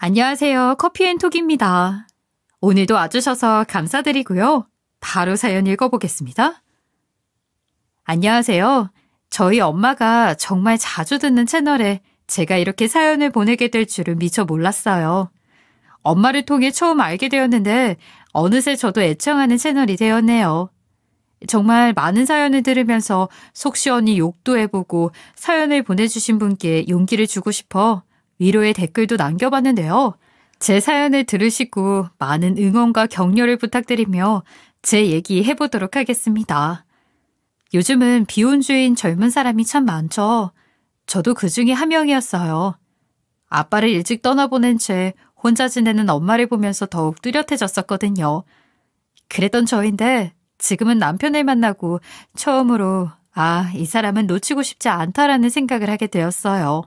안녕하세요. 커피앤톡입니다. 오늘도 와주셔서 감사드리고요. 바로 사연 읽어보겠습니다. 안녕하세요. 저희 엄마가 정말 자주 듣는 채널에 제가 이렇게 사연을 보내게 될 줄은 미처 몰랐어요. 엄마를 통해 처음 알게 되었는데 어느새 저도 애청하는 채널이 되었네요. 정말 많은 사연을 들으면서 속 시원히 욕도 해보고 사연을 보내주신 분께 용기를 주고 싶어 위로의 댓글도 남겨봤는데요. 제 사연을 들으시고 많은 응원과 격려를 부탁드리며 제 얘기 해보도록 하겠습니다. 요즘은 비혼주의인 젊은 사람이 참 많죠. 저도 그 중에 한 명이었어요. 아빠를 일찍 떠나보낸 채 혼자 지내는 엄마를 보면서 더욱 뚜렷해졌었거든요. 그랬던 저인데 지금은 남편을 만나고 처음으로 이 사람은 놓치고 싶지 않다라는 생각을 하게 되었어요.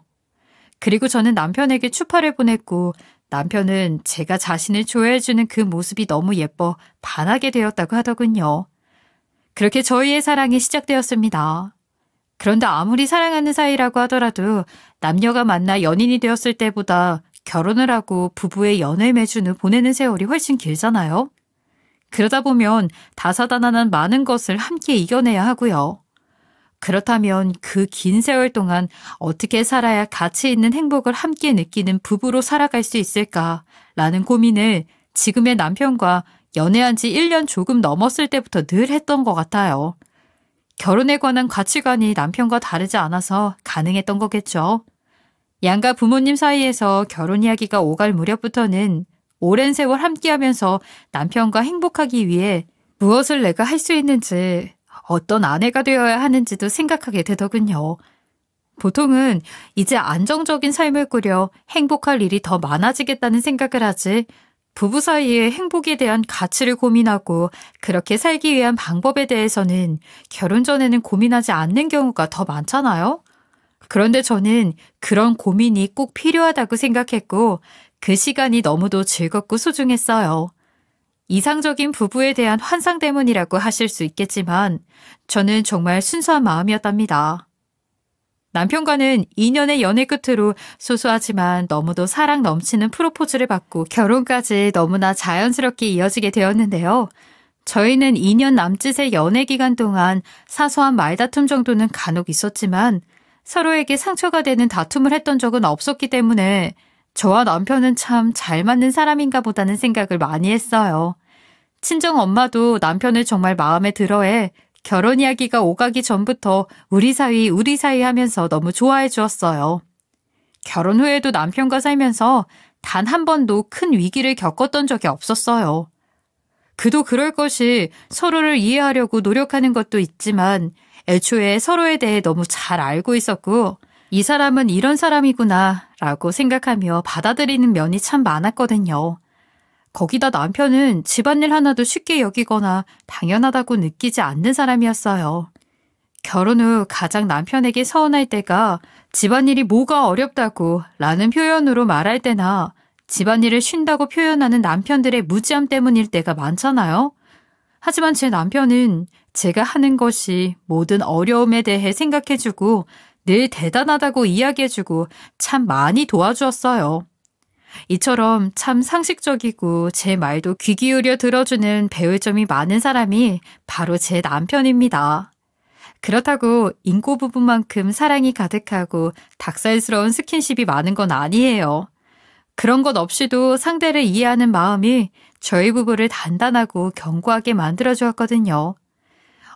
그리고 저는 남편에게 추파를 보냈고 남편은 제가 자신을 좋아해주는 그 모습이 너무 예뻐 반하게 되었다고 하더군요. 그렇게 저희의 사랑이 시작되었습니다. 그런데 아무리 사랑하는 사이라고 하더라도 남녀가 만나 연인이 되었을 때보다 결혼을 하고 부부의 연애 매주는 보내는 세월이 훨씬 길잖아요. 그러다 보면 다사다난한 많은 것을 함께 이겨내야 하고요. 그렇다면 그 긴 세월 동안 어떻게 살아야 가치 있는 행복을 함께 느끼는 부부로 살아갈 수 있을까라는 고민을 지금의 남편과 연애한 지 1년 조금 넘었을 때부터 늘 했던 것 같아요. 결혼에 관한 가치관이 남편과 다르지 않아서 가능했던 거겠죠. 양가 부모님 사이에서 결혼 이야기가 오갈 무렵부터는 오랜 세월 함께하면서 남편과 행복하기 위해 무엇을 내가 할 수 있는지, 어떤 아내가 되어야 하는지도 생각하게 되더군요. 보통은 이제 안정적인 삶을 꾸려 행복할 일이 더 많아지겠다는 생각을 하지 부부 사이의 행복에 대한 가치를 고민하고 그렇게 살기 위한 방법에 대해서는 결혼 전에는 고민하지 않는 경우가 더 많잖아요. 그런데 저는 그런 고민이 꼭 필요하다고 생각했고 그 시간이 너무도 즐겁고 소중했어요. 이상적인 부부에 대한 환상 때문이라고 하실 수 있겠지만 저는 정말 순수한 마음이었답니다. 남편과는 2년의 연애 끝으로 소소하지만 너무도 사랑 넘치는 프로포즈를 받고 결혼까지 너무나 자연스럽게 이어지게 되었는데요. 저희는 2년 남짓의 연애 기간 동안 사소한 말다툼 정도는 간혹 있었지만 서로에게 상처가 되는 다툼을 했던 적은 없었기 때문에 저와 남편은 참 잘 맞는 사람인가 보다는 생각을 많이 했어요. 친정 엄마도 남편을 정말 마음에 들어해 결혼 이야기가 오가기 전부터 우리 사이 하면서 너무 좋아해 주었어요. 결혼 후에도 남편과 살면서 단 한 번도 큰 위기를 겪었던 적이 없었어요. 그도 그럴 것이 서로를 이해하려고 노력하는 것도 있지만 애초에 서로에 대해 너무 잘 알고 있었고 이 사람은 이런 사람이구나 라고 생각하며 받아들이는 면이 참 많았거든요. 거기다 남편은 집안일 하나도 쉽게 여기거나 당연하다고 느끼지 않는 사람이었어요. 결혼 후 가장 남편에게 서운할 때가 집안일이 뭐가 어렵다고 라는 표현으로 말할 때나 집안일을 쉰다고 표현하는 남편들의 무지함 때문일 때가 많잖아요. 하지만 제 남편은 제가 하는 것이 모든 어려움에 대해 생각해주고 늘 대단하다고 이야기해주고 참 많이 도와주었어요. 이처럼 참 상식적이고 제 말도 귀 기울여 들어주는 배울 점이 많은 사람이 바로 제 남편입니다. 그렇다고 인고 부부만큼 사랑이 가득하고 닭살스러운 스킨십이 많은 건 아니에요. 그런 것 없이도 상대를 이해하는 마음이 저희 부부를 단단하고 견고하게 만들어주었거든요.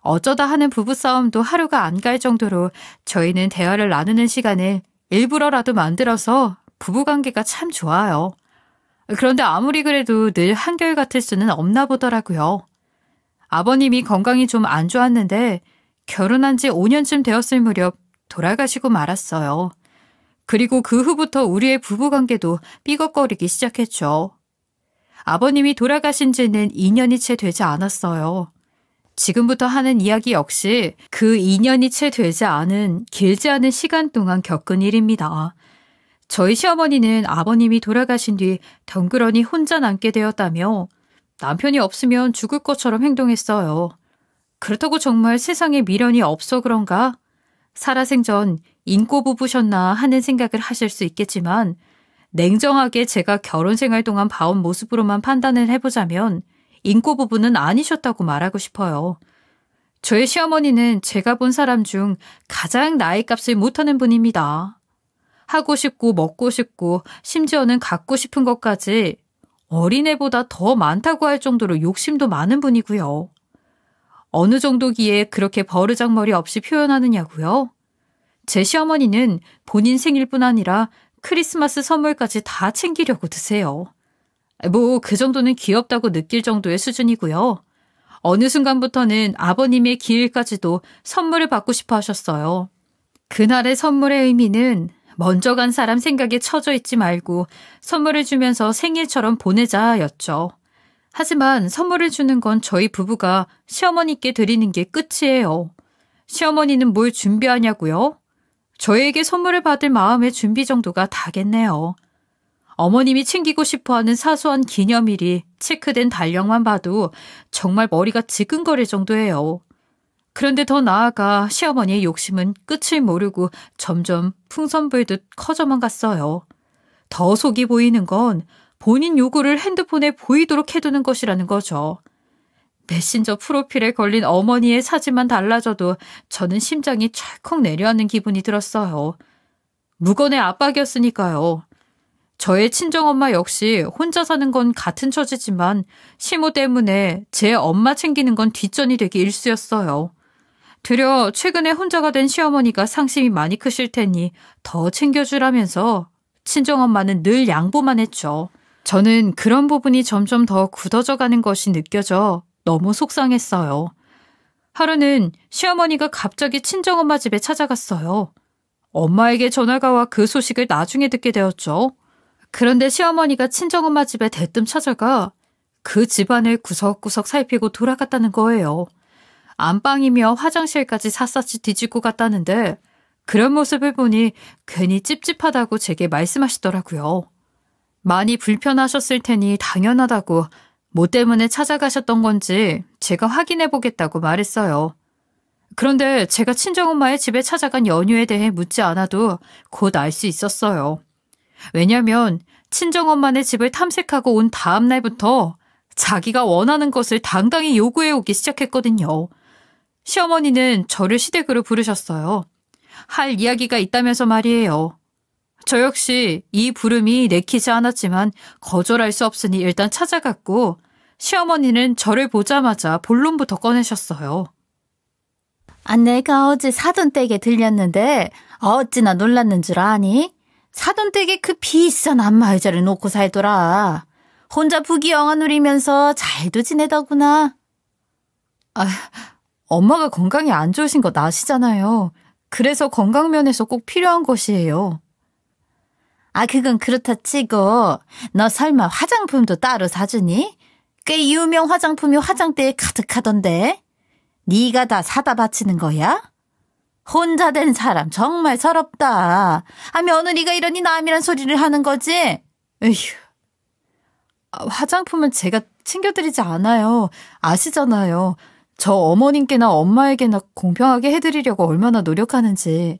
어쩌다 하는 부부싸움도 하루가 안 갈 정도로 저희는 대화를 나누는 시간을 일부러라도 만들어서 부부관계가 참 좋아요. 그런데 아무리 그래도 늘 한결같을 수는 없나 보더라고요. 아버님이 건강이 좀 안 좋았는데 결혼한 지 5년쯤 되었을 무렵 돌아가시고 말았어요. 그리고 그 후부터 우리의 부부관계도 삐걱거리기 시작했죠. 아버님이 돌아가신 지는 2년이 채 되지 않았어요. 지금부터 하는 이야기 역시 그 2년이 채 되지 않은 길지 않은 시간 동안 겪은 일입니다. 저희 시어머니는 아버님이 돌아가신 뒤 덩그러니 혼자 남게 되었다며 남편이 없으면 죽을 것처럼 행동했어요. 그렇다고 정말 세상에 미련이 없어 그런가? 살아생전 인꼬 부부셨나 하는 생각을 하실 수 있겠지만 냉정하게 제가 결혼 생활 동안 봐온 모습으로만 판단을 해보자면 인고 부부는 아니셨다고 말하고 싶어요. 저의 시어머니는 제가 본 사람 중 가장 나이 값을 못하는 분입니다. 하고 싶고 먹고 싶고 심지어는 갖고 싶은 것까지 어린애보다 더 많다고 할 정도로 욕심도 많은 분이고요. 어느 정도기에 그렇게 버르장머리 없이 표현하느냐고요? 제 시어머니는 본인 생일뿐 아니라 크리스마스 선물까지 다 챙기려고 드세요. 뭐 그 정도는 귀엽다고 느낄 정도의 수준이고요. 어느 순간부터는 아버님의 기일까지도 선물을 받고 싶어 하셨어요. 그날의 선물의 의미는 먼저 간 사람 생각에 처져 있지 말고 선물을 주면서 생일처럼 보내자였죠. 하지만 선물을 주는 건 저희 부부가 시어머니께 드리는 게 끝이에요. 시어머니는 뭘 준비하냐고요? 저에게 선물을 받을 마음의 준비 정도가 다겠네요. 어머님이 챙기고 싶어하는 사소한 기념일이 체크된 달력만 봐도 정말 머리가 지끈거릴 정도예요. 그런데 더 나아가 시어머니의 욕심은 끝을 모르고 점점 풍선불듯 커져만 갔어요. 더 속이 보이는 건 본인 요구를 핸드폰에 보이도록 해두는 것이라는 거죠. 메신저 프로필에 걸린 어머니의 사진만 달라져도 저는 심장이 철컥 내려앉는 기분이 들었어요. 무건의 압박이었으니까요. 저의 친정엄마 역시 혼자 사는 건 같은 처지지만 시모 때문에 제 엄마 챙기는 건 뒷전이 되기 일쑤였어요. 되려 최근에 혼자가 된 시어머니가 상심이 많이 크실 테니 더 챙겨주라면서 친정엄마는 늘 양보만 했죠. 저는 그런 부분이 점점 더 굳어져 가는 것이 느껴져 너무 속상했어요. 하루는 시어머니가 갑자기 친정엄마 집에 찾아갔어요. 엄마에게 전화가 와 그 소식을 나중에 듣게 되었죠. 그런데 시어머니가 친정엄마 집에 대뜸 찾아가 그 집안을 구석구석 살피고 돌아갔다는 거예요. 안방이며 화장실까지 샅샅이 뒤지고 갔다는데 그런 모습을 보니 괜히 찝찝하다고 제게 말씀하시더라고요. 많이 불편하셨을 테니 당연하다고 뭐 때문에 찾아가셨던 건지 제가 확인해 보겠다고 말했어요. 그런데 제가 친정엄마의 집에 찾아간 연유에 대해 묻지 않아도 곧 알 수 있었어요. 왜냐면 친정엄마네 집을 탐색하고 온 다음 날부터 자기가 원하는 것을 당당히 요구해 오기 시작했거든요. 시어머니는 저를 시댁으로 부르셨어요. 할 이야기가 있다면서 말이에요. 저 역시 이 부름이 내키지 않았지만 거절할 수 없으니 일단 찾아갔고 시어머니는 저를 보자마자 본론부터 꺼내셨어요. 내가 어제 사돈댁에 들렸는데 어찌나 놀랐는 줄 아니? 사돈댁에 그 비싼 안마의자를 놓고 살더라. 혼자 부귀영화 누리면서 잘도 지내더구나. 엄마가 건강이 안 좋으신 거 아시잖아요. 그래서 건강면에서 꼭 필요한 것이에요. 그건 그렇다 치고 너 설마 화장품도 따로 사주니? 꽤 유명 화장품이 화장대에 가득하던데. 네가 다 사다 바치는 거야? 혼자 된 사람 정말 서럽다. 며느리가 이러니 남이란 소리를 하는 거지? 에휴. 화장품은 제가 챙겨드리지 않아요. 아시잖아요. 저 어머님께나 엄마에게나 공평하게 해드리려고 얼마나 노력하는지.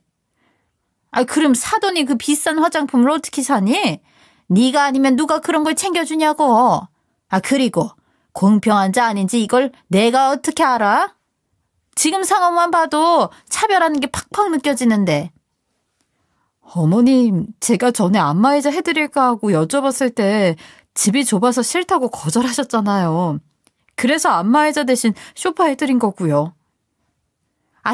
그럼 사돈이 그 비싼 화장품을 어떻게 사니? 네가 아니면 누가 그런 걸 챙겨주냐고. 그리고 공평한지 아닌지 이걸 내가 어떻게 알아? 지금 상황만 봐도 차별하는 게 팍팍 느껴지는데. 어머님, 제가 전에 안마의자 해드릴까 하고 여쭤봤을 때 집이 좁아서 싫다고 거절하셨잖아요. 그래서 안마의자 대신 소파 해드린 거고요.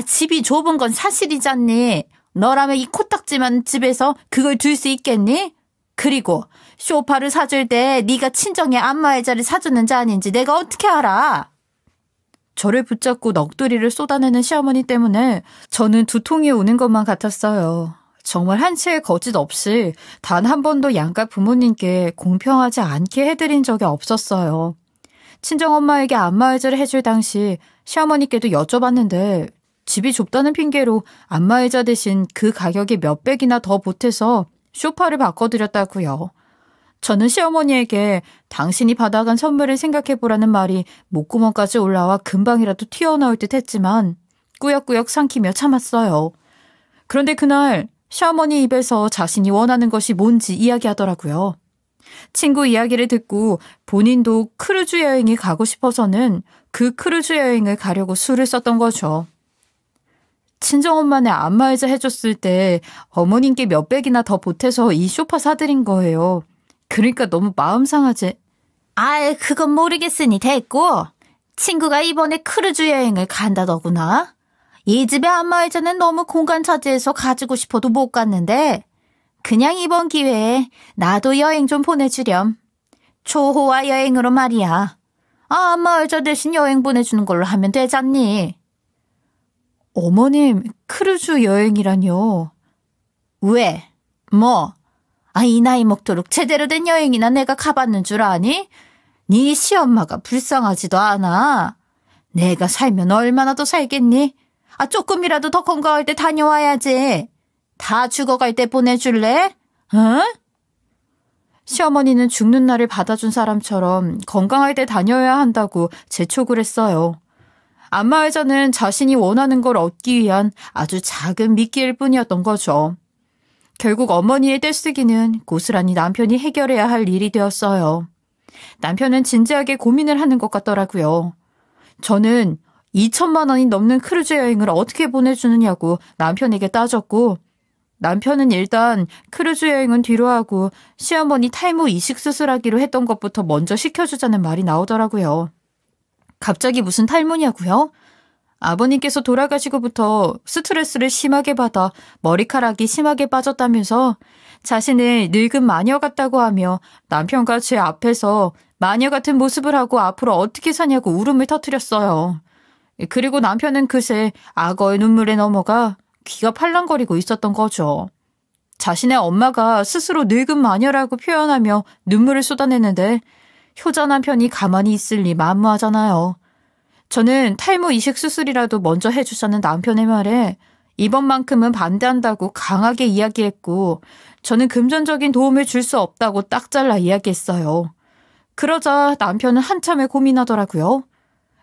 집이 좁은 건 사실이잖니. 너라면 이 코딱지만 집에서 그걸 둘 수 있겠니? 그리고 소파를 사줄 때 네가 친정에 안마의자를 사줬는지 아닌지 내가 어떻게 알아? 저를 붙잡고 넋두리를 쏟아내는 시어머니 때문에 저는 두통이 오는 것만 같았어요. 정말 한치의 거짓 없이 단 한 번도 양가 부모님께 공평하지 않게 해드린 적이 없었어요. 친정엄마에게 안마의자를 해줄 당시 시어머니께도 여쭤봤는데 집이 좁다는 핑계로 안마의자 대신 그 가격이 몇 백이나 더 보태서 소파를 바꿔드렸다고요. 저는 시어머니에게 당신이 받아간 선물을 생각해보라는 말이 목구멍까지 올라와 금방이라도 튀어나올 듯 했지만 꾸역꾸역 삼키며 참았어요. 그런데 그날 시어머니 입에서 자신이 원하는 것이 뭔지 이야기하더라고요. 친구 이야기를 듣고 본인도 크루즈 여행이 가고 싶어서는 그 크루즈 여행을 가려고 수를 썼던 거죠. 친정엄마네 안마의자 해줬을 때 어머님께 몇백이나 더 보태서 이 소파 사드린 거예요. 그러니까 너무 마음 상하지. 아이, 그건 모르겠으니 됐고. 친구가 이번에 크루즈 여행을 간다더구나. 이 집의 안마의자는 너무 공간 차지해서 가지고 싶어도 못 갔는데 그냥 이번 기회에 나도 여행 좀 보내주렴. 초호화 여행으로 말이야. 안마의자 대신 여행 보내주는 걸로 하면 되잖니. 어머님, 크루즈 여행이라뇨. 왜? 뭐? 이 나이 먹도록 제대로 된 여행이나 내가 가봤는 줄 아니? 네 시엄마가 불쌍하지도 않아. 내가 살면 얼마나 더 살겠니? 조금이라도 더 건강할 때 다녀와야지. 다 죽어갈 때 보내줄래? 응? 시어머니는 죽는 날을 받아준 사람처럼 건강할 때 다녀야 한다고 재촉을 했어요. 안마의자는 자신이 원하는 걸 얻기 위한 아주 작은 미끼일 뿐이었던 거죠. 결국 어머니의 떼쓰기는 고스란히 남편이 해결해야 할 일이 되었어요. 남편은 진지하게 고민을 하는 것 같더라고요. 저는 2천만 원이 넘는 크루즈 여행을 어떻게 보내주느냐고 남편에게 따졌고, 남편은 일단 크루즈 여행은 뒤로 하고 시어머니 탈모 이식 수술하기로 했던 것부터 먼저 시켜주자는 말이 나오더라고요. 갑자기 무슨 탈모냐고요? 아버님께서 돌아가시고부터 스트레스를 심하게 받아 머리카락이 심하게 빠졌다면서 자신을 늙은 마녀 같다고 하며 남편과 제 앞에서 마녀 같은 모습을 하고 앞으로 어떻게 사냐고 울음을 터뜨렸어요. 그리고 남편은 그새 악어의 눈물에 넘어가 귀가 팔랑거리고 있었던 거죠. 자신의 엄마가 스스로 늙은 마녀라고 표현하며 눈물을 쏟아내는데 효자 남편이 가만히 있을 리 만무하잖아요. 저는 탈모 이식 수술이라도 먼저 해주자는 남편의 말에 이번만큼은 반대한다고 강하게 이야기했고, 저는 금전적인 도움을 줄 수 없다고 딱 잘라 이야기했어요. 그러자 남편은 한참을 고민하더라고요.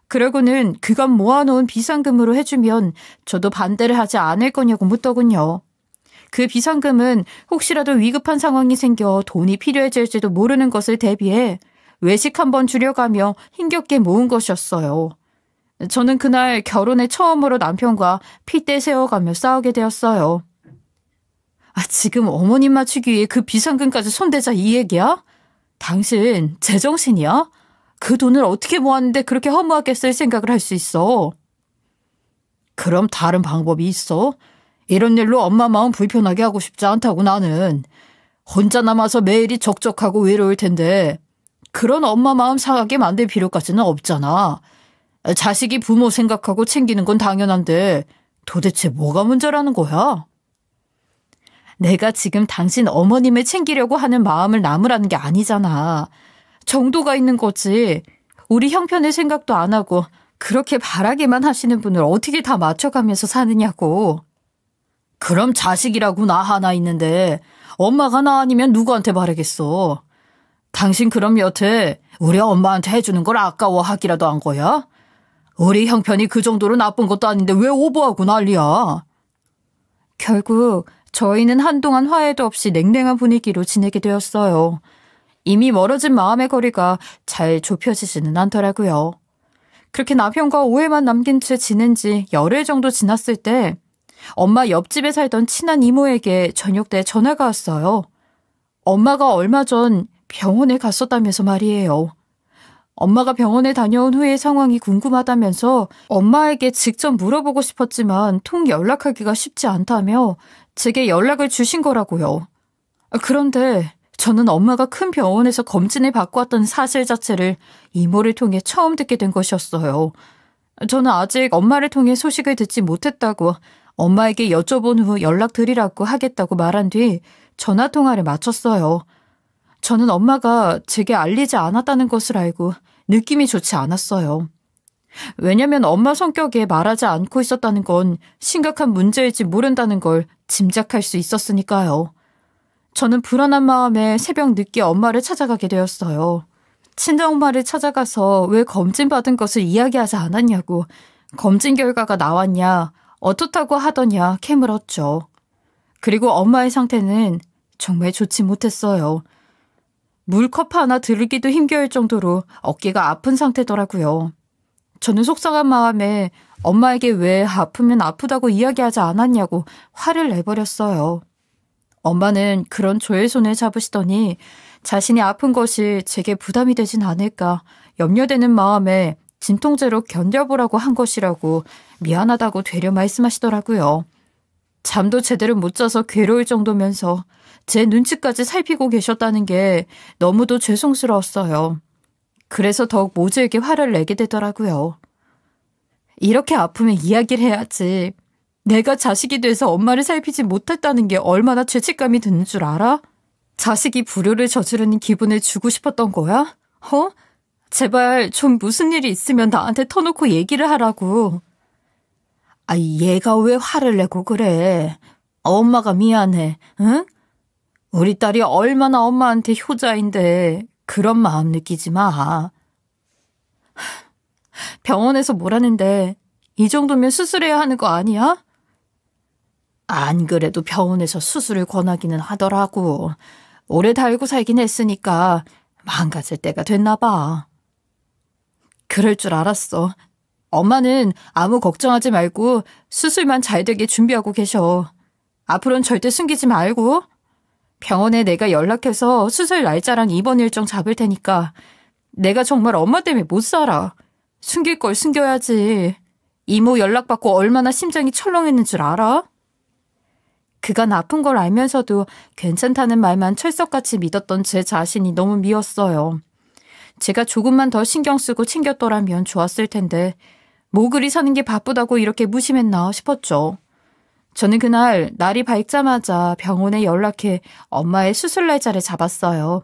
그러고는 그간 모아놓은 비상금으로 해주면 저도 반대를 하지 않을 거냐고 묻더군요. 그 비상금은 혹시라도 위급한 상황이 생겨 돈이 필요해질지도 모르는 것을 대비해 외식 한번 줄여가며 힘겹게 모은 것이었어요. 저는 그날 결혼에 처음으로 남편과 핏대 세워가며 싸우게 되었어요. 지금 어머님 맞추기 위해 그 비상금까지 손대자 이 얘기야? 당신 제정신이야? 그 돈을 어떻게 모았는데 그렇게 허무하게 쓸 생각을 할 수 있어? 그럼 다른 방법이 있어? 이런 일로 엄마 마음 불편하게 하고 싶지 않다고 나는. 혼자 남아서 매일이 적적하고 외로울 텐데 그런 엄마 마음 상하게 만들 필요까지는 없잖아. 자식이 부모 생각하고 챙기는 건 당연한데 도대체 뭐가 문제라는 거야? 내가 지금 당신 어머님을 챙기려고 하는 마음을 나무라는 게 아니잖아. 정도가 있는 거지. 우리 형편의 생각도 안 하고 그렇게 바라기만 하시는 분을 어떻게 다 맞춰가면서 사느냐고. 그럼 자식이라고 나 하나 있는데 엄마가 나 아니면 누구한테 바라겠어. 당신 그럼 여태 우리 엄마한테 해주는 걸 아까워하기라도 한 거야? 우리 형편이 그 정도로 나쁜 것도 아닌데 왜 오버하고 난리야? 결국 저희는 한동안 화해도 없이 냉랭한 분위기로 지내게 되었어요. 이미 멀어진 마음의 거리가 잘 좁혀지지는 않더라고요. 그렇게 남편과 오해만 남긴 채 지낸 지 열흘 정도 지났을 때 엄마 옆집에 살던 친한 이모에게 저녁 때 전화가 왔어요. 엄마가 얼마 전 병원에 갔었다면서 말이에요. 엄마가 병원에 다녀온 후의 상황이 궁금하다면서 엄마에게 직접 물어보고 싶었지만 통 연락하기가 쉽지 않다며 제게 연락을 주신 거라고요. 그런데 저는 엄마가 큰 병원에서 검진을 받고 왔던 사실 자체를 이모를 통해 처음 듣게 된 것이었어요. 저는 아직 엄마를 통해 소식을 듣지 못했다고 엄마에게 여쭤본 후 연락드리라고 하겠다고 말한 뒤 전화통화를 마쳤어요. 저는 엄마가 제게 알리지 않았다는 것을 알고 느낌이 좋지 않았어요. 왜냐면 엄마 성격에 말하지 않고 있었다는 건 심각한 문제일지 모른다는 걸 짐작할 수 있었으니까요. 저는 불안한 마음에 새벽 늦게 엄마를 찾아가게 되었어요. 친정엄마를 찾아가서 왜 검진받은 것을 이야기하지 않았냐고, 검진 결과가 나왔냐, 어떻다고 하더냐 캐물었죠. 그리고 엄마의 상태는 정말 좋지 못했어요. 물컵 하나 들기도 힘겨울 정도로 어깨가 아픈 상태더라고요. 저는 속상한 마음에 엄마에게 왜 아프면 아프다고 이야기하지 않았냐고 화를 내버렸어요. 엄마는 그런 저의 손을 잡으시더니 자신이 아픈 것이 제게 부담이 되진 않을까 염려되는 마음에 진통제로 견뎌보라고 한 것이라고 미안하다고 되려 말씀하시더라고요. 잠도 제대로 못 자서 괴로울 정도면서 제 눈치까지 살피고 계셨다는 게 너무도 죄송스러웠어요. 그래서 더욱 모두에게 화를 내게 되더라고요. 이렇게 아프면 이야기를 해야지. 내가 자식이 돼서 엄마를 살피지 못했다는 게 얼마나 죄책감이 드는 줄 알아? 자식이 불효를 저지르는 기분을 주고 싶었던 거야? 제발 좀 무슨 일이 있으면 나한테 터놓고 얘기를 하라고. 얘가 왜 화를 내고 그래? 엄마가 미안해, 응? 우리 딸이 얼마나 엄마한테 효자인데 그런 마음 느끼지 마. 병원에서 뭐라는데 이 정도면 수술해야 하는 거 아니야? 안 그래도 병원에서 수술을 권하기는 하더라고. 오래 달고 살긴 했으니까 망가질 때가 됐나 봐. 그럴 줄 알았어. 엄마는 아무 걱정하지 말고 수술만 잘 되게 준비하고 계셔. 앞으로는 절대 숨기지 말고. 병원에 내가 연락해서 수술 날짜랑 입원 일정 잡을 테니까 내가 정말 엄마 때문에 못 살아. 숨길 걸 숨겨야지. 이모 연락받고 얼마나 심장이 철렁했는 줄 알아? 그간 아픈 걸 알면서도 괜찮다는 말만 철석같이 믿었던 제 자신이 너무 미웠어요. 제가 조금만 더 신경 쓰고 챙겼더라면 좋았을 텐데 뭐 그리 사는 게 바쁘다고 이렇게 무심했나 싶었죠. 저는 그날 날이 밝자마자 병원에 연락해 엄마의 수술 날짜를 잡았어요.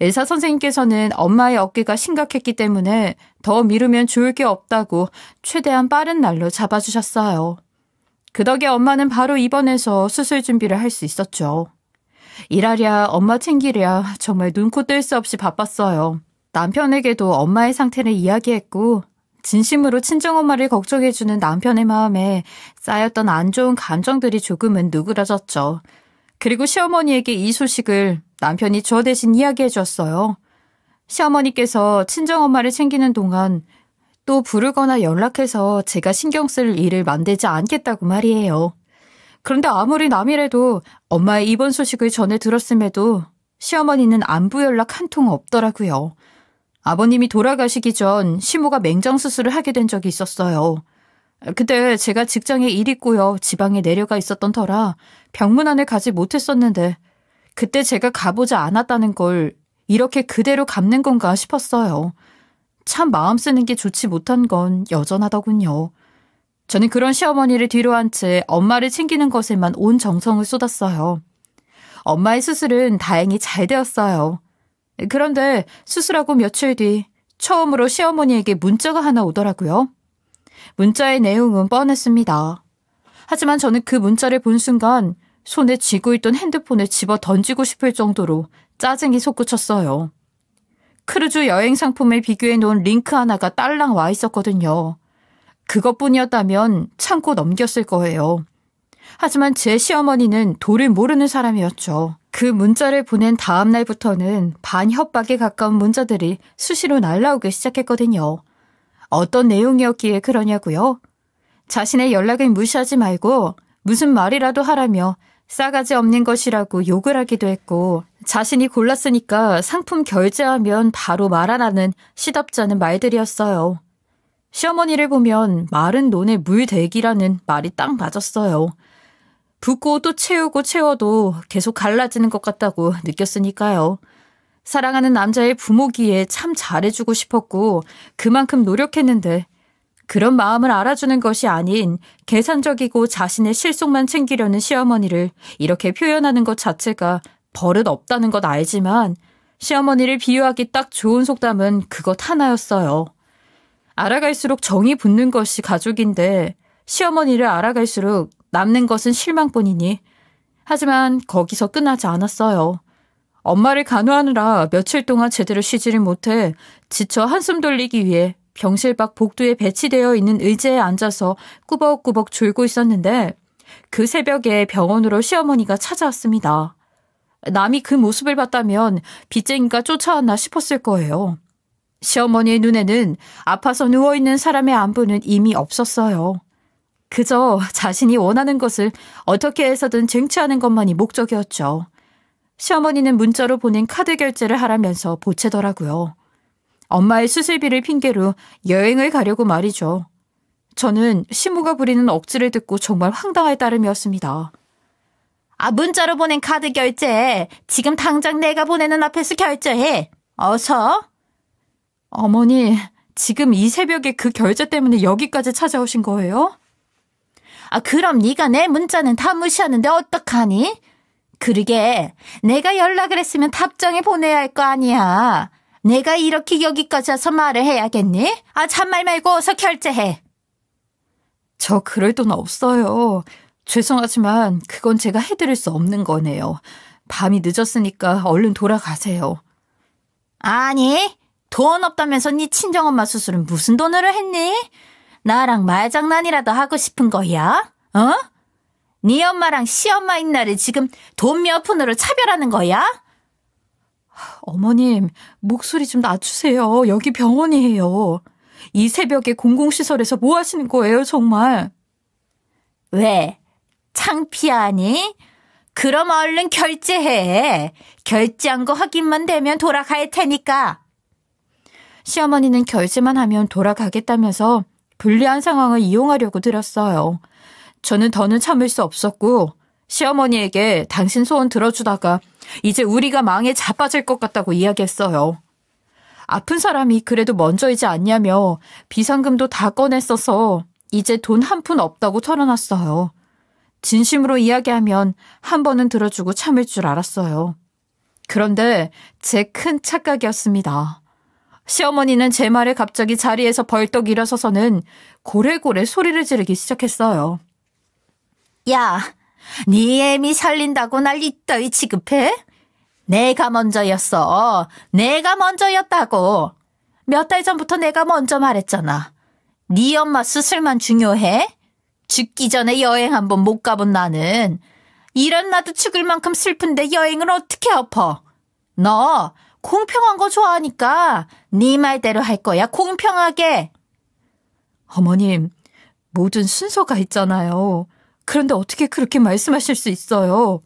의사 선생님께서는 엄마의 어깨가 심각했기 때문에 더 미루면 좋을 게 없다고 최대한 빠른 날로 잡아주셨어요. 그 덕에 엄마는 바로 입원해서 수술 준비를 할 수 있었죠. 일하랴 엄마 챙기랴 정말 눈코 뜰 수 없이 바빴어요. 남편에게도 엄마의 상태를 이야기했고 진심으로 친정엄마를 걱정해주는 남편의 마음에 쌓였던 안 좋은 감정들이 조금은 누그러졌죠. 그리고 시어머니에게 이 소식을 남편이 저 대신 이야기해 줬어요. 시어머니께서 친정엄마를 챙기는 동안 또 부르거나 연락해서 제가 신경 쓸 일을 만들지 않겠다고 말이에요. 그런데 아무리 남이라도 엄마의 입원 소식을 전해 들었음에도 시어머니는 안부 연락 한 통 없더라고요. 아버님이 돌아가시기 전 시모가 맹장수술을 하게 된 적이 있었어요. 그때 제가 직장에 일이 꼬여 지방에 내려가 있었던 터라 병문안을 가지 못했었는데 그때 제가 가보지 않았다는 걸 이렇게 그대로 갚는 건가 싶었어요. 참 마음 쓰는 게 좋지 못한 건 여전하더군요. 저는 그런 시어머니를 뒤로 한 채 엄마를 챙기는 것에만 온 정성을 쏟았어요. 엄마의 수술은 다행히 잘 되었어요. 그런데 수술하고 며칠 뒤 처음으로 시어머니에게 문자가 하나 오더라고요. 문자의 내용은 뻔했습니다. 하지만 저는 그 문자를 본 순간 손에 쥐고 있던 핸드폰을 집어 던지고 싶을 정도로 짜증이 솟구쳤어요. 크루즈 여행 상품을 비교해 놓은 링크 하나가 딸랑 와 있었거든요. 그것뿐이었다면 참고 넘겼을 거예요. 하지만 제 시어머니는 도를 모르는 사람이었죠. 그 문자를 보낸 다음 날부터는 반협박에 가까운 문자들이 수시로 날라오기 시작했거든요. 어떤 내용이었기에 그러냐고요? 자신의 연락을 무시하지 말고 무슨 말이라도 하라며 싸가지 없는 것이라고 욕을 하기도 했고 자신이 골랐으니까 상품 결제하면 바로 말하라는 시답지 않은 말들이었어요. 시어머니를 보면 마른 논에 물 대기라는 말이 딱 맞았어요. 붓고 또 채우고 채워도 계속 갈라지는 것 같다고 느꼈으니까요. 사랑하는 남자의 부모기에 참 잘해주고 싶었고 그만큼 노력했는데 그런 마음을 알아주는 것이 아닌 계산적이고 자신의 실속만 챙기려는 시어머니를 이렇게 표현하는 것 자체가 버릇 없다는 것 알지만 시어머니를 비유하기 딱 좋은 속담은 그것 하나였어요. 알아갈수록 정이 붙는 것이 가족인데 시어머니를 알아갈수록 남는 것은 실망뿐이니. 하지만 거기서 끝나지 않았어요. 엄마를 간호하느라 며칠 동안 제대로 쉬지를 못해 지쳐 한숨 돌리기 위해 병실 밖 복도에 배치되어 있는 의자에 앉아서 꾸벅꾸벅 졸고 있었는데 그 새벽에 병원으로 시어머니가 찾아왔습니다. 남이 그 모습을 봤다면 빚쟁이가 쫓아왔나 싶었을 거예요. 시어머니의 눈에는 아파서 누워있는 사람의 안부는 이미 없었어요. 그저 자신이 원하는 것을 어떻게 해서든 쟁취하는 것만이 목적이었죠. 시어머니는 문자로 보낸 카드 결제를 하라면서 보채더라고요. 엄마의 수술비를 핑계로 여행을 가려고 말이죠. 저는 시모가 부리는 억지를 듣고 정말 황당할 따름이었습니다. 문자로 보낸 카드 결제. 지금 당장 내가 보내는 앞에서 결제해. 어서. 어머니, 지금 이 새벽에 그 결제 때문에 여기까지 찾아오신 거예요? 그럼 네가 내 문자는 다 무시하는데 어떡하니? 그러게 내가 연락을 했으면 답장을 보내야 할 거 아니야. 내가 이렇게 여기까지 와서 말을 해야겠니? 잔말 말고 어서 결제해. 저 그럴 돈 없어요. 죄송하지만 그건 제가 해드릴 수 없는 거네요. 밤이 늦었으니까 얼른 돌아가세요. 아니, 돈 없다면서 네 친정엄마 수술은 무슨 돈으로 했니? 나랑 말장난이라도 하고 싶은 거야? 네 엄마랑 시엄마인 나를 지금 돈 몇 푼으로 차별하는 거야? 어머님, 목소리 좀 낮추세요. 여기 병원이에요. 이 새벽에 공공시설에서 뭐 하시는 거예요, 정말? 왜? 창피하니? 그럼 얼른 결제해. 결제한 거 확인만 되면 돌아갈 테니까. 시어머니는 결제만 하면 돌아가겠다면서 불리한 상황을 이용하려고 들었어요. 저는 더는 참을 수 없었고 시어머니에게 당신 소원 들어주다가 이제 우리가 망에 자빠질 것 같다고 이야기했어요. 아픈 사람이 그래도 먼저이지 않냐며 비상금도 다 꺼냈어서 이제 돈 한 푼 없다고 털어놨어요. 진심으로 이야기하면 한 번은 들어주고 참을 줄 알았어요. 그런데 제 큰 착각이었습니다. 시어머니는 제 말에 갑자기 자리에서 벌떡 일어서서는 고래고래 소리를 지르기 시작했어요. 야, 네 애미 살린다고 날 이따위 취급해? 내가 먼저였어. 내가 먼저였다고. 몇 달 전부터 내가 먼저 말했잖아. 네 엄마 수술만 중요해? 죽기 전에 여행 한번 못 가본 나는 이런 나도 죽을 만큼 슬픈데 여행을 어떻게 엎어? 너 공평한 거 좋아하니까 네 말대로 할 거야. 공평하게. 어머님, 모든 순서가 있잖아요. 그런데 어떻게 그렇게 말씀하실 수 있어요?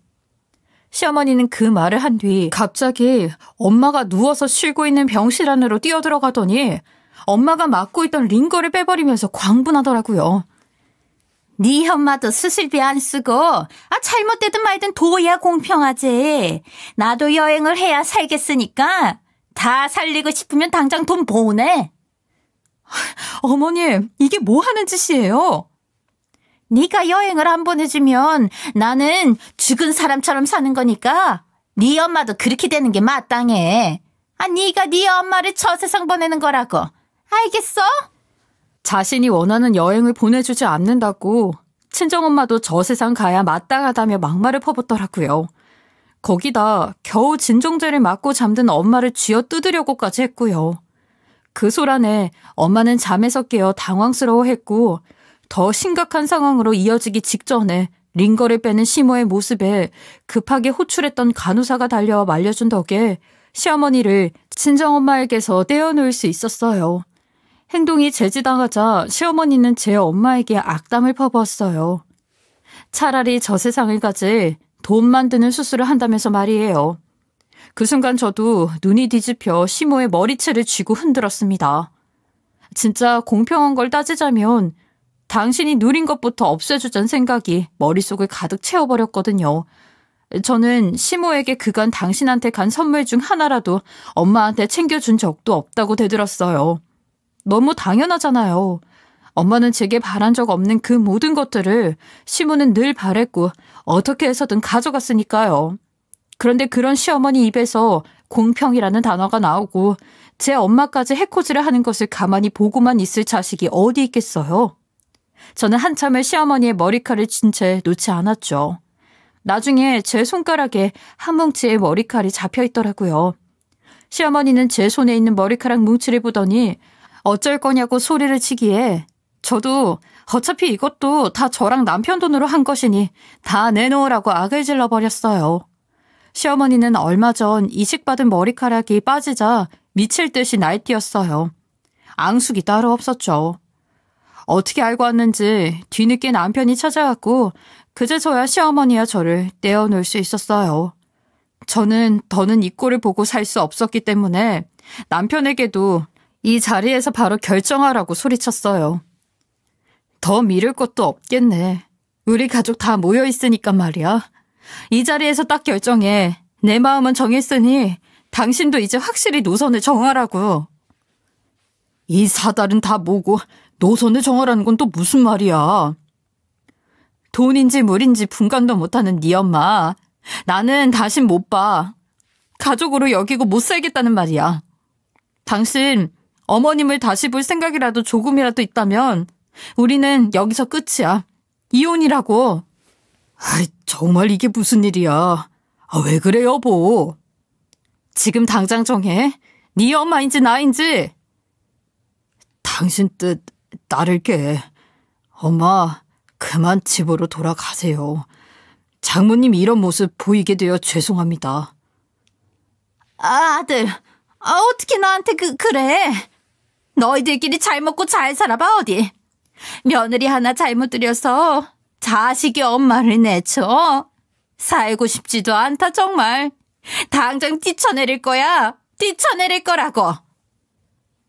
시어머니는 그 말을 한 뒤 갑자기 엄마가 누워서 쉬고 있는 병실 안으로 뛰어들어가더니 엄마가 맡고 있던 링거를 빼버리면서 광분하더라고요. 네 엄마도 수술비 안 쓰고 잘못되든 말든 둬야 공평하지. 나도 여행을 해야 살겠으니까 다 살리고 싶으면 당장 돈 보내. 어머님, 이게 뭐 하는 짓이에요? 네가 여행을 안 보내주면 나는 죽은 사람처럼 사는 거니까 네 엄마도 그렇게 되는 게 마땅해. 네가 네 엄마를 저 세상 보내는 거라고. 알겠어? 자신이 원하는 여행을 보내주지 않는다고 친정엄마도 저 세상 가야 마땅하다며 막말을 퍼붓더라고요. 거기다 겨우 진정제를 맞고 잠든 엄마를 쥐어 뜯으려고까지 했고요. 그 소란에 엄마는 잠에서 깨어 당황스러워했고 더 심각한 상황으로 이어지기 직전에 링거를 빼는 시모의 모습에 급하게 호출했던 간호사가 달려와 말려준 덕에 시어머니를 친정엄마에게서 떼어놓을 수 있었어요. 행동이 제지당하자 시어머니는 제 엄마에게 악담을 퍼부었어요. 차라리 저 세상을 가지 돈만 드는 수술을 한다면서 말이에요. 그 순간 저도 눈이 뒤집혀 시모의 머리채를 쥐고 흔들었습니다. 진짜 공평한 걸 따지자면 당신이 누린 것부터 없애주자는 생각이 머릿속을 가득 채워버렸거든요. 저는 시모에게 그간 당신한테 간 선물 중 하나라도 엄마한테 챙겨준 적도 없다고 대들었어요. 너무 당연하잖아요. 엄마는 제게 바란 적 없는 그 모든 것들을 시모는 늘 바랬고 어떻게 해서든 가져갔으니까요. 그런데 그런 시어머니 입에서 공평이라는 단어가 나오고 제 엄마까지 해코지를 하는 것을 가만히 보고만 있을 자식이 어디 있겠어요. 저는 한참을 시어머니의 머리칼을 쥔 채 놓지 않았죠. 나중에 제 손가락에 한 뭉치의 머리칼이 잡혀 있더라고요. 시어머니는 제 손에 있는 머리카락 뭉치를 보더니 어쩔 거냐고 소리를 치기에 저도 어차피 이것도 다 저랑 남편 돈으로 한 것이니 다 내놓으라고 악을 질러버렸어요. 시어머니는 얼마 전 이식받은 머리카락이 빠지자 미칠 듯이 날뛰었어요. 앙숙이 따로 없었죠. 어떻게 알고 왔는지 뒤늦게 남편이 찾아왔고 그제서야 시어머니와 저를 떼어놓을 수 있었어요. 저는 더는 이 꼴을 보고 살 수 없었기 때문에 남편에게도 이 자리에서 바로 결정하라고 소리쳤어요. 더 미룰 것도 없겠네. 우리 가족 다 모여있으니까 말이야. 이 자리에서 딱 결정해. 내 마음은 정했으니 당신도 이제 확실히 노선을 정하라고. 이 사달은 다 뭐고 노선을 정하라는 건 또 무슨 말이야. 돈인지 물인지 분간도 못하는 네 엄마. 나는 다신 못 봐. 가족으로 여기고 못 살겠다는 말이야. 당신 어머님을 다시 볼 생각이라도 조금이라도 있다면 우리는 여기서 끝이야. 이혼이라고. 아이, 정말 이게 무슨 일이야. 왜 그래 여보. 지금 당장 정해. 네 엄마인지 나인지. 당신 뜻 따를게. 엄마, 그만 집으로 돌아가세요. 장모님 이런 모습 보이게 되어 죄송합니다. 아들, 어떻게 나한테 그래? 너희들끼리 잘 먹고 잘 살아봐 어디. 며느리 하나 잘못 들여서 자식이 엄마를 내쳐. 살고 싶지도 않다 정말. 당장 뛰쳐내릴 거야. 뛰쳐내릴 거라고.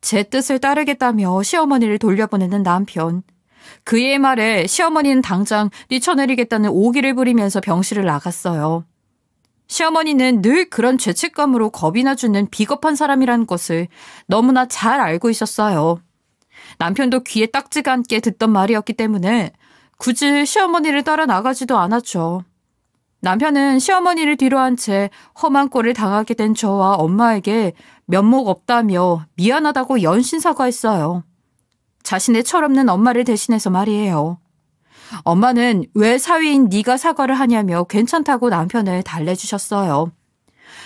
제 뜻을 따르겠다며 시어머니를 돌려보내는 남편. 그의 말에 시어머니는 당장 뛰쳐내리겠다는 오기를 부리면서 병실을 나갔어요. 시어머니는 늘 그런 죄책감으로 겁이나 주는 비겁한 사람이라는 것을 너무나 잘 알고 있었어요. 남편도 귀에 딱지가 않게 듣던 말이었기 때문에 굳이 시어머니를 따라 나가지도 않았죠. 남편은 시어머니를 뒤로한 채 험한 꼴을 당하게 된 저와 엄마에게 면목 없다며 미안하다고 연신 사과했어요. 자신의 철없는 엄마를 대신해서 말이에요. 엄마는 왜 사위인 네가 사과를 하냐며 괜찮다고 남편을 달래주셨어요.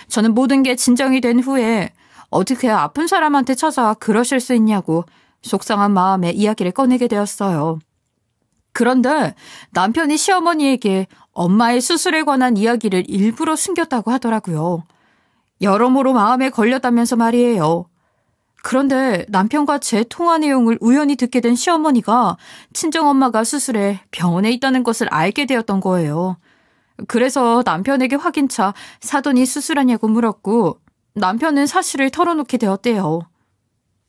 저는 모든 게 진정이 된 후에 어떻게 아픈 사람한테 찾아와 그러실 수 있냐고 속상한 마음에 이야기를 꺼내게 되었어요. 그런데 남편이 시어머니에게 엄마의 수술에 관한 이야기를 일부러 숨겼다고 하더라고요. 여러모로 마음에 걸렸다면서 말이에요. 그런데 남편과 제 통화 내용을 우연히 듣게 된 시어머니가 친정엄마가 수술에 병원에 있다는 것을 알게 되었던 거예요. 그래서 남편에게 확인차 사돈이 수술하냐고 물었고 남편은 사실을 털어놓게 되었대요.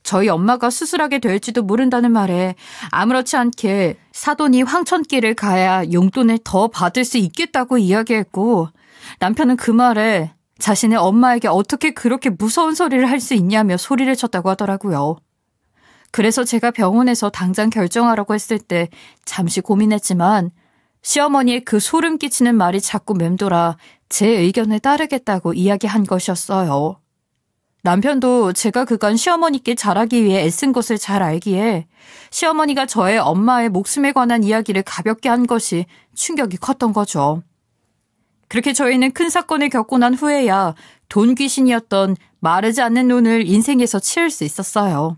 저희 엄마가 수술하게 될지도 모른다는 말에 아무렇지 않게 사돈이 황천길을 가야 용돈을 더 받을 수 있겠다고 이야기했고 남편은 그 말에 자신의 엄마에게 어떻게 그렇게 무서운 소리를 할 수 있냐며 소리를 쳤다고 하더라고요. 그래서 제가 병원에서 당장 결정하라고 했을 때 잠시 고민했지만 시어머니의 그 소름 끼치는 말이 자꾸 맴돌아 제 의견을 따르겠다고 이야기한 것이었어요. 남편도 제가 그간 시어머니께 잘하기 위해 애쓴 것을 잘 알기에 시어머니가 저의 엄마의 목숨에 관한 이야기를 가볍게 한 것이 충격이 컸던 거죠. 그렇게 저희는 큰 사건을 겪고 난 후에야 돈 귀신이었던 마르지 않는 돈을 인생에서 치울 수 있었어요.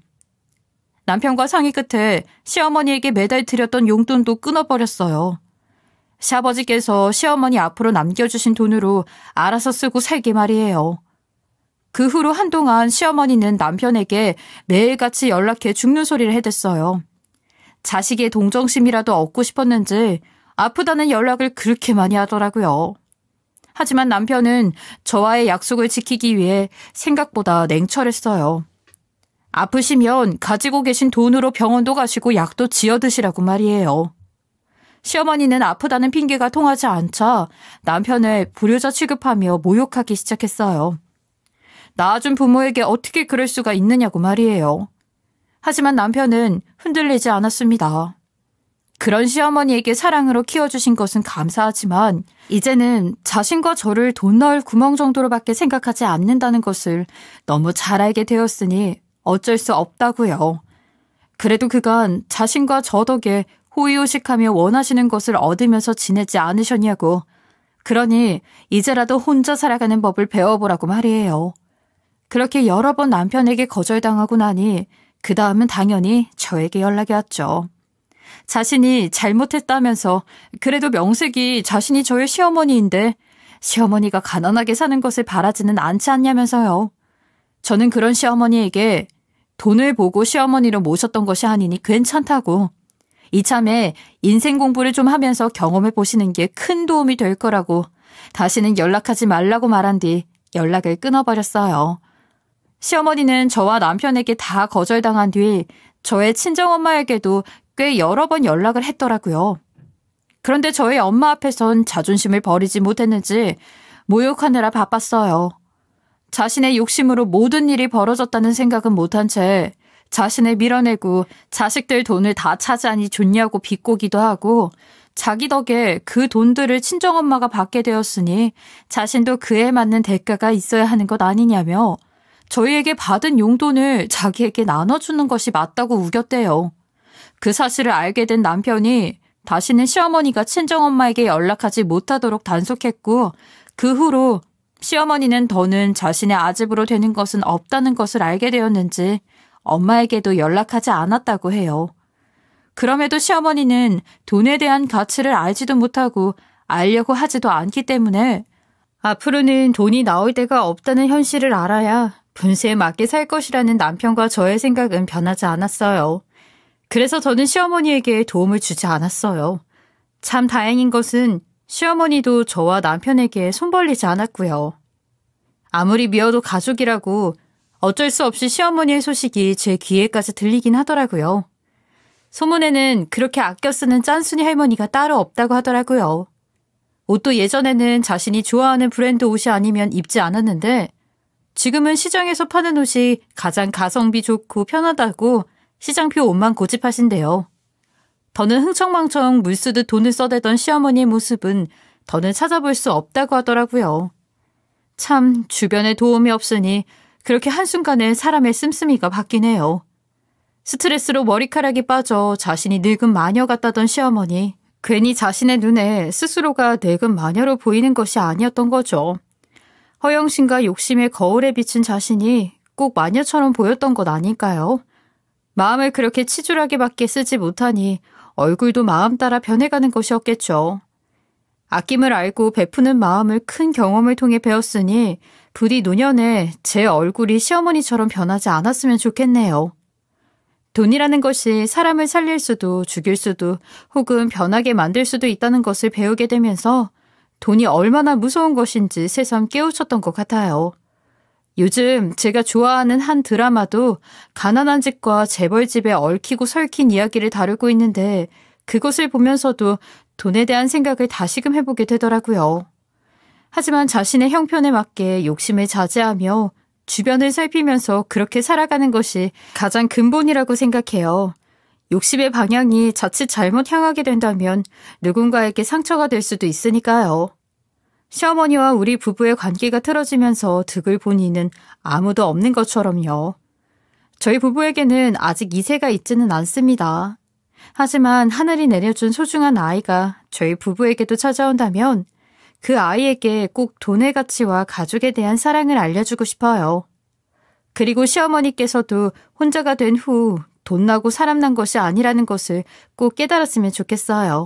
남편과 상의 끝에 시어머니에게 매달 드렸던 용돈도 끊어버렸어요. 시아버지께서 시어머니 앞으로 남겨주신 돈으로 알아서 쓰고 살게 말이에요. 그 후로 한동안 시어머니는 남편에게 매일같이 연락해 죽는 소리를 해댔어요. 자식의 동정심이라도 얻고 싶었는지 아프다는 연락을 그렇게 많이 하더라고요. 하지만 남편은 저와의 약속을 지키기 위해 생각보다 냉철했어요. 아프시면 가지고 계신 돈으로 병원도 가시고 약도 지어 드시라고 말이에요. 시어머니는 아프다는 핑계가 통하지 않자 남편을 불효자 취급하며 모욕하기 시작했어요. 낳아준 부모에게 어떻게 그럴 수가 있느냐고 말이에요. 하지만 남편은 흔들리지 않았습니다. 그런 시어머니에게 사랑으로 키워주신 것은 감사하지만 이제는 자신과 저를 돈 넣을 구멍 정도로밖에 생각하지 않는다는 것을 너무 잘 알게 되었으니 어쩔 수 없다고요. 그래도 그간 자신과 저 덕에 호의호식하며 원하시는 것을 얻으면서 지내지 않으셨냐고. 그러니 이제라도 혼자 살아가는 법을 배워보라고 말이에요. 그렇게 여러 번 남편에게 거절당하고 나니 그 다음은 당연히 저에게 연락이 왔죠. 자신이 잘못했다면서 그래도 명색이 자신이 저의 시어머니인데 시어머니가 가난하게 사는 것을 바라지는 않지 않냐면서요. 저는 그런 시어머니에게 돈을 보고 시어머니로 모셨던 것이 아니니 괜찮다고. 이참에 인생 공부를 좀 하면서 경험해 보시는 게 큰 도움이 될 거라고 다시는 연락하지 말라고 말한 뒤 연락을 끊어버렸어요. 시어머니는 저와 남편에게 다 거절당한 뒤 저의 친정엄마에게도 꽤 여러 번 연락을 했더라고요. 그런데 저희 엄마 앞에선 자존심을 버리지 못했는지 모욕하느라 바빴어요. 자신의 욕심으로 모든 일이 벌어졌다는 생각은 못한 채 자신을 밀어내고 자식들 돈을 다 차지하니 좋냐고 비꼬기도 하고 자기 덕에 그 돈들을 친정엄마가 받게 되었으니 자신도 그에 맞는 대가가 있어야 하는 것 아니냐며 저희에게 받은 용돈을 자기에게 나눠주는 것이 맞다고 우겼대요. 그 사실을 알게 된 남편이 다시는 시어머니가 친정엄마에게 연락하지 못하도록 단속했고 그 후로 시어머니는 더는 자신의 아집으로 되는 것은 없다는 것을 알게 되었는지 엄마에게도 연락하지 않았다고 해요. 그럼에도 시어머니는 돈에 대한 가치를 알지도 못하고 알려고 하지도 않기 때문에 앞으로는 돈이 나올 데가 없다는 현실을 알아야 분수에 맞게 살 것이라는 남편과 저의 생각은 변하지 않았어요. 그래서 저는 시어머니에게 도움을 주지 않았어요. 참 다행인 것은 시어머니도 저와 남편에게 손 벌리지 않았고요. 아무리 미워도 가족이라고 어쩔 수 없이 시어머니의 소식이 제 귀에까지 들리긴 하더라고요. 소문에는 그렇게 아껴 쓰는 짠순이 할머니가 따로 없다고 하더라고요. 옷도 예전에는 자신이 좋아하는 브랜드 옷이 아니면 입지 않았는데 지금은 시장에서 파는 옷이 가장 가성비 좋고 편하다고 시장표 옷만 고집하신대요. 더는 흥청망청 물 쓰듯 돈을 써대던 시어머니의 모습은 더는 찾아볼 수 없다고 하더라고요. 참 주변에 도움이 없으니 그렇게 한순간에 사람의 씀씀이가 바뀌네요. 스트레스로 머리카락이 빠져 자신이 늙은 마녀 같다던 시어머니. 괜히 자신의 눈에 스스로가 늙은 마녀로 보이는 것이 아니었던 거죠. 허영심과 욕심의 거울에 비친 자신이 꼭 마녀처럼 보였던 것 아닐까요? 마음을 그렇게 치졸하게밖에 쓰지 못하니 얼굴도 마음 따라 변해가는 것이었겠죠. 아낌을 알고 베푸는 마음을 큰 경험을 통해 배웠으니 부디 노년에 제 얼굴이 시어머니처럼 변하지 않았으면 좋겠네요. 돈이라는 것이 사람을 살릴 수도 죽일 수도 혹은 변하게 만들 수도 있다는 것을 배우게 되면서 돈이 얼마나 무서운 것인지 새삼 깨우쳤던 것 같아요. 요즘 제가 좋아하는 한 드라마도 가난한 집과 재벌집에 얽히고 설킨 이야기를 다루고 있는데 그것을 보면서도 돈에 대한 생각을 다시금 해보게 되더라고요. 하지만 자신의 형편에 맞게 욕심을 자제하며 주변을 살피면서 그렇게 살아가는 것이 가장 근본이라고 생각해요. 욕심의 방향이 자칫 잘못 향하게 된다면 누군가에게 상처가 될 수도 있으니까요. 시어머니와 우리 부부의 관계가 틀어지면서 득을 본 이는 아무도 없는 것처럼요. 저희 부부에게는 아직 2세가 있지는 않습니다. 하지만 하늘이 내려준 소중한 아이가 저희 부부에게도 찾아온다면 그 아이에게 꼭 돈의 가치와 가족에 대한 사랑을 알려주고 싶어요. 그리고 시어머니께서도 혼자가 된 후 돈 나고 사람 난 것이 아니라는 것을 꼭 깨달았으면 좋겠어요.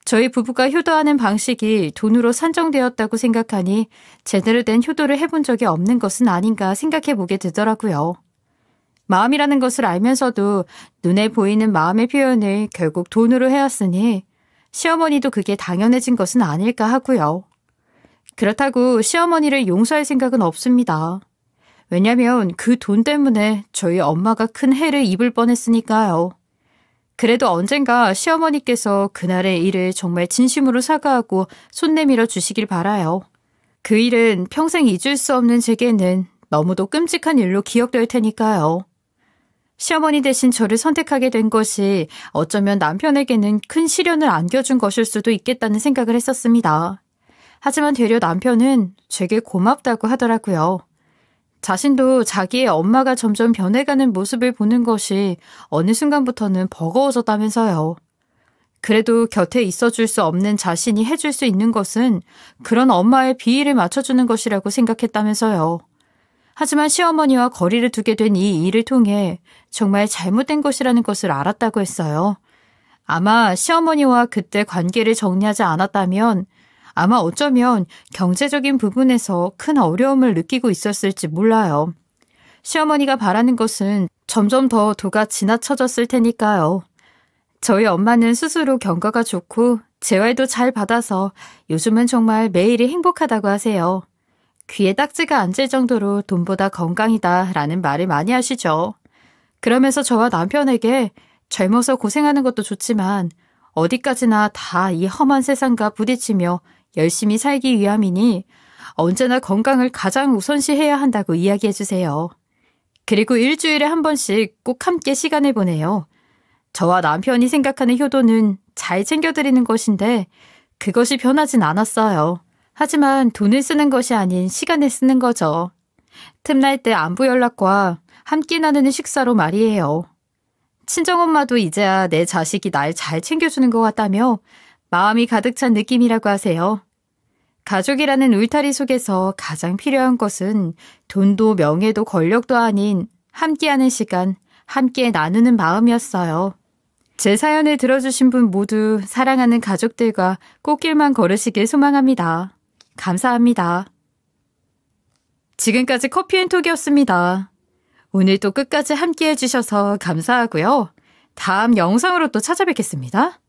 저희 부부가 효도하는 방식이 돈으로 산정되었다고 생각하니 제대로 된 효도를 해본 적이 없는 것은 아닌가 생각해 보게 되더라고요. 마음이라는 것을 알면서도 눈에 보이는 마음의 표현을 결국 돈으로 해왔으니 시어머니도 그게 당연해진 것은 아닐까 하고요. 그렇다고 시어머니를 용서할 생각은 없습니다. 왜냐면 그 돈 때문에 저희 엄마가 큰 해를 입을 뻔했으니까요. 그래도 언젠가 시어머니께서 그날의 일을 정말 진심으로 사과하고 손 내밀어 주시길 바라요. 그 일은 평생 잊을 수 없는 제게는 너무도 끔찍한 일로 기억될 테니까요. 시어머니 대신 저를 선택하게 된 것이 어쩌면 남편에게는 큰 시련을 안겨준 것일 수도 있겠다는 생각을 했었습니다. 하지만 되려 남편은 제게 고맙다고 하더라고요. 자신도 자기의 엄마가 점점 변해가는 모습을 보는 것이 어느 순간부터는 버거워졌다면서요. 그래도 곁에 있어줄 수 없는 자신이 해줄 수 있는 것은 그런 엄마의 비위를 맞춰주는 것이라고 생각했다면서요. 하지만 시어머니와 거리를 두게 된 이 일을 통해 정말 잘못된 것이라는 것을 알았다고 했어요. 아마 시어머니와 그때 관계를 정리하지 않았다면 아마 어쩌면 경제적인 부분에서 큰 어려움을 느끼고 있었을지 몰라요. 시어머니가 바라는 것은 점점 더 도가 지나쳐졌을 테니까요. 저희 엄마는 스스로 경과가 좋고 재활도 잘 받아서 요즘은 정말 매일이 행복하다고 하세요. 귀에 딱지가 앉을 정도로 돈보다 건강이다 라는 말을 많이 하시죠. 그러면서 저와 남편에게 젊어서 고생하는 것도 좋지만 어디까지나 다 이 험한 세상과 부딪히며 열심히 살기 위함이니 언제나 건강을 가장 우선시해야 한다고 이야기해 주세요. 그리고 일주일에 한 번씩 꼭 함께 시간을 보내요. 저와 남편이 생각하는 효도는 잘 챙겨드리는 것인데 그것이 변하진 않았어요. 하지만 돈을 쓰는 것이 아닌 시간을 쓰는 거죠. 틈날 때 안부 연락과 함께 나누는 식사로 말이에요. 친정엄마도 이제야 내 자식이 날 잘 챙겨주는 것 같다며 마음이 가득 찬 느낌이라고 하세요. 가족이라는 울타리 속에서 가장 필요한 것은 돈도 명예도 권력도 아닌 함께하는 시간, 함께 나누는 마음이었어요. 제 사연을 들어주신 분 모두 사랑하는 가족들과 꽃길만 걸으시길 소망합니다. 감사합니다. 지금까지 커피앤톡이었습니다. 오늘도 끝까지 함께 해주셔서 감사하고요. 다음 영상으로 또 찾아뵙겠습니다.